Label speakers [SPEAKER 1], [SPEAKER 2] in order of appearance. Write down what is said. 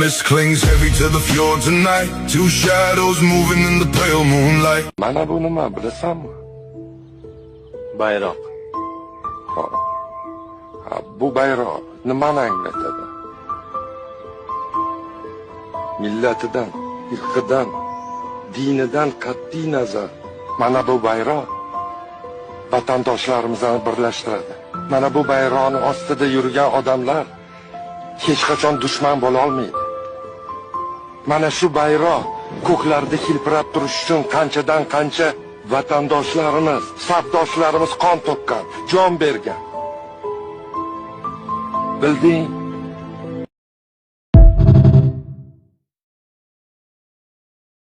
[SPEAKER 1] mist clings heavy to the fjord tonight. Two shadows moving in the pale moonlight.
[SPEAKER 2] Mana bu nima bilasanmi?
[SPEAKER 3] Bayroq.
[SPEAKER 2] Bu bayroq nimani anglatadi? Millatidan, irqidan, dinidan qat'iy nazar mana bu bayroq vatandoshlarimizni birlashtiradi. Mana bu bayroqning ostida yurgan odamlar hech qachon dushman bo'la olmaydi. Mana shu bayroq ko'klarda hilpirab turish uchun qanchadan qancha vatandoshlarimiz, safdoshlarimiz qon to'kkan, jon bergan. Bilding?